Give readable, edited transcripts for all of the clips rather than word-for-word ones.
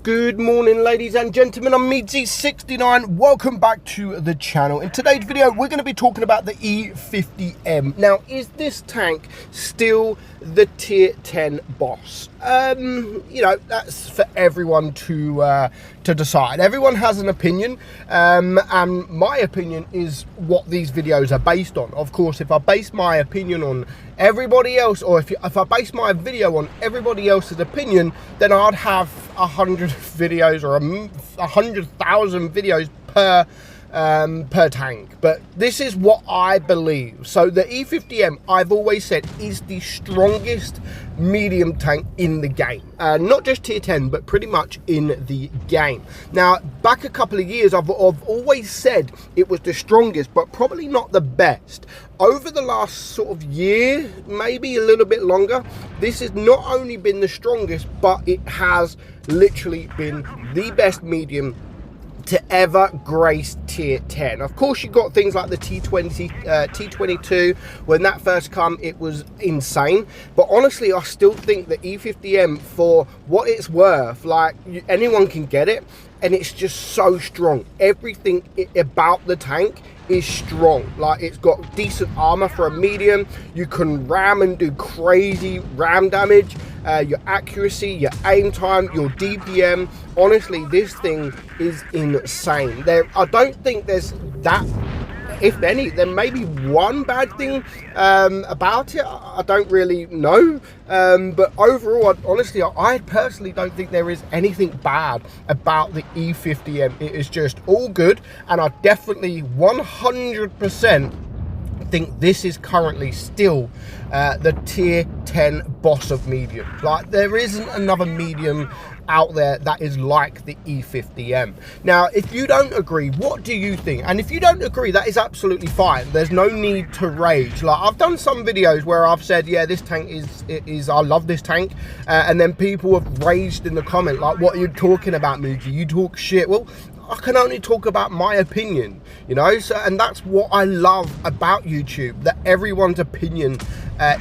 Good morning, ladies and gentlemen. I'm meadsyreplays. Welcome back to the channel. In today's video, we're going to be talking about the E50M. Now, is this tank still the tier 10 boss? You know, that's for everyone to decide. Everyone has an opinion, and my opinion is what these videos are based on. Of course, if I base my opinion on everybody else, or if I base my video on everybody else's opinion, then I'd have 100 videos or 100,000 videos per tank. But this is what I believe. So the E50M, I've always said, is the strongest medium tank in the game, not just tier 10, but pretty much in the game. Now, back a couple of years, I've always said it was the strongest, but probably not the best. Over the last sort of year, maybe a little bit longer, this has not only been the strongest, but it has literally been the best medium to ever grace tier 10. Of course, you got things like the T22. When that first come, it was insane. But honestly, I still think the E50M, for what it's worth, like, anyone can get it, and it's just so strong. Everything about the tank is strong. Like, it's got decent armor for a medium. You can ram and do crazy ram damage. Your accuracy, your aim time, your DPM. Honestly, this thing is insane. I don't think there's that, if any, there may be one bad thing about it. I don't really know. But overall, honestly, I personally don't think there is anything bad about the E50M. It is just all good, and I definitely 100% think this is currently still the tier 10 boss of medium. Like, there isn't another medium out there that is like the E50M. Now, if you don't agree, what do you think? And if you don't agree, that is absolutely fine. There's no need to rage. Like, I've done some videos where I've said, yeah, this tank is I love this tank, and then people have raged in the comment like, what are you talking about, Muji? You talk shit. Well, I can only talk about my opinion, you know. So, and that's what I love about YouTube, that everyone's opinion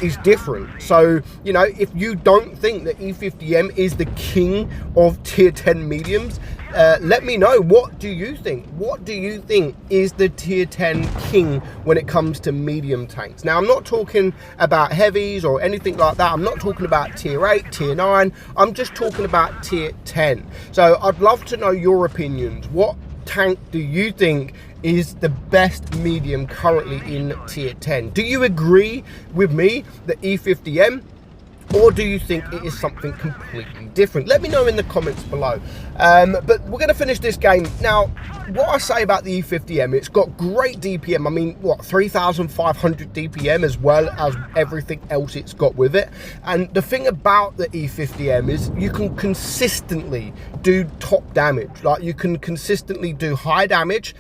is different. So, you know, if you don't think that E50M is the king of tier 10 mediums, let me know. What do you think? What do you think is the tier 10 king when it comes to medium tanks? Now, I'm not talking about heavies or anything like that. I'm not talking about tier 8, tier 9. I'm just talking about tier 10. So I'd love to know your opinions. What tank do you think is the best medium currently in tier 10? Do you agree with me, the E50M? Or do you think it is something completely different? Let me know in the comments below. But we're going to finish this game. Now, what I say about the E50M, it's got great DPM. I mean, what, 3,500 DPM, as well as everything else it's got with it. And the thing about the E50M is you can consistently do top damage. Like, you can consistently do high damage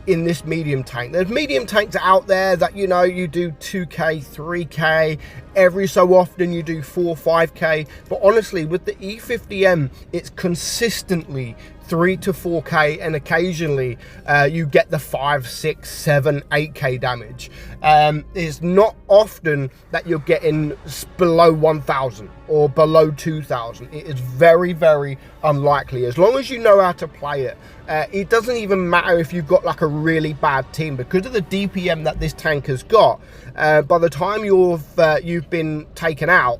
in this medium tank. There's medium tanks out there that, you know, you do 2K, 3K, every so often you do 4, 5K. But honestly, with the E50M, it's consistently 3 to 4K, and occasionally you get the 5, 6, 7, 8K damage. It's not often that you're getting below 1,000 or below 2,000. It is very, very unlikely. As long as you know how to play it, it doesn't even matter if you've got like a really bad team, because of the DPM that this tank has got. By the time you've been taken out,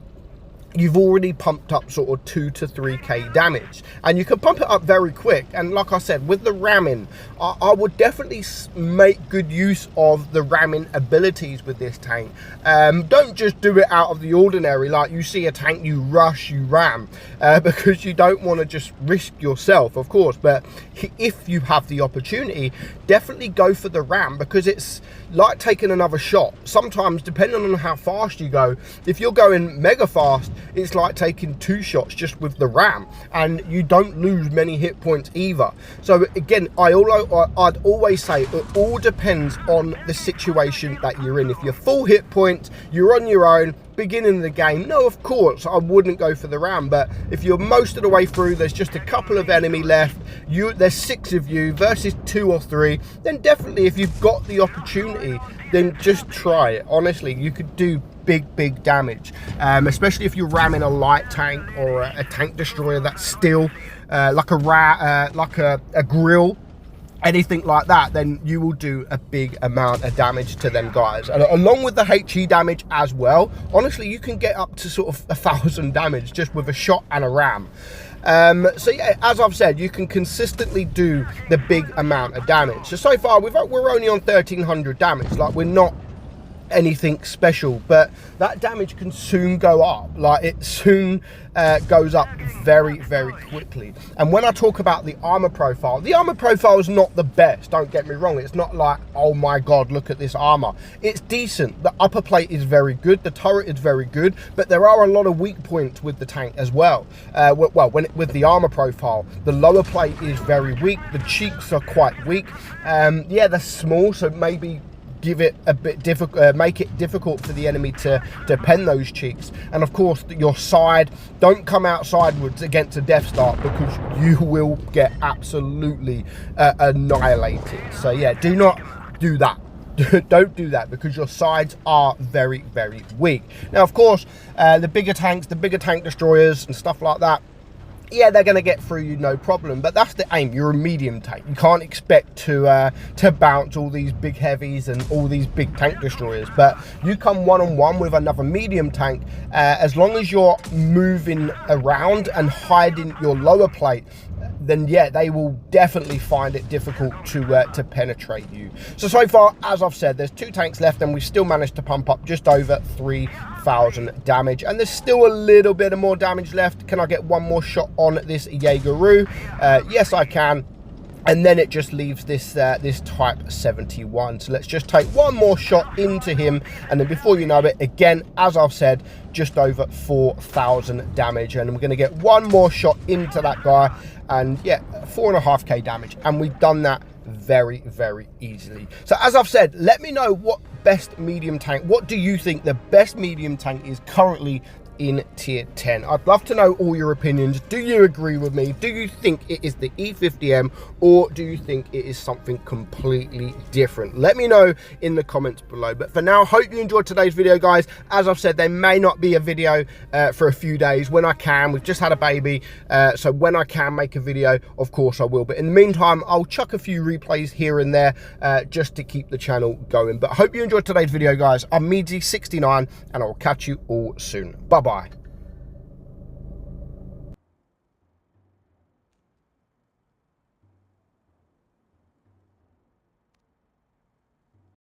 you've already pumped up sort of 2 to 3K damage, and you can pump it up very quick. And like I said, with the ramming, I would definitely make good use of the ramming abilities with this tank. Don't just do it out of the ordinary, like you see a tank, you rush, you ram, because you don't want to just risk yourself, of course. But if you have the opportunity, definitely go for the ram, because it's like taking another shot. Sometimes, depending on how fast you go, if you're going mega fast, it's like taking 2 shots just with the ram, and you don't lose many hit points either. So again, I'd always say it all depends on the situation that you're in. If you're full hit points, you're on your own, beginning of the game, no, of course I wouldn't go for the ram. But if you're most of the way through, there's just a couple of enemy left, there's 6 of you versus 2 or 3, then definitely, if you've got the opportunity, then just try it. Honestly, you could do big damage, especially if you're ramming a light tank or a tank destroyer that's still like a grill, anything like that, then you will do a big amount of damage to them guys. And along with the HE damage as well, honestly, you can get up to sort of 1,000 damage just with a shot and a ram. So yeah, as I've said, you can consistently do the big amount of damage. So far we're only on 1,300 damage. Like, we're not anything special, but that damage can soon go up. Like, it soon goes up very quickly. And when I talk about the armor profile is not the best, don't get me wrong. It's not like, oh my god, look at this armor. It's decent. The upper plate is very good, the turret is very good, but there are a lot of weak points with the tank as well. With the armor profile, the lower plate is very weak, the cheeks are quite weak. Yeah, they're small, so maybe give it a bit difficult, make it difficult for the enemy to pen those cheeks. And of course, your side, don't come out sideways against a Death Star, because you will get absolutely annihilated. So yeah, do not do that. Don't do that, because your sides are very weak. Now of course, the bigger tanks, the bigger tank destroyers and stuff like that, yeah, they're going to get through you no problem, but that's the aim. You're a medium tank. You can't expect to bounce all these big heavies and all these big tank destroyers, but you come one-on-one with another medium tank, as long as you're moving around and hiding your lower plate, then yeah, they will definitely find it difficult to penetrate you. So far, as I've said, there's 2 tanks left, and we've still managed to pump up just over 3,000 damage, and there's still a little bit of more damage left. Can I get one more shot on this Jaegeru? Yes, I can. And then it just leaves this this Type 71. So let's just take one more shot into him, and then before you know it, again, as I've said, just over 4,000 damage. And we're going to get one more shot into that guy, and yeah, 4.5k damage. And we've done that very easily. So as I've said, let me know what best medium tank, what do you think the best medium tank is currently in tier 10? I'd love to know all your opinions. Do you agree with me? Do you think it is the E50M, or do you think it is something completely different? Let me know in the comments below. But for now, hope you enjoyed today's video, guys. As I've said, there may not be a video for a few days. When I can, we've just had a baby, so when I can make a video, of course I will. But in the meantime, I'll chuck a few replays here and there just to keep the channel going. But I hope you enjoyed today's video, guys. I'm meadsy69, and I'll catch you all soon. Bye bye.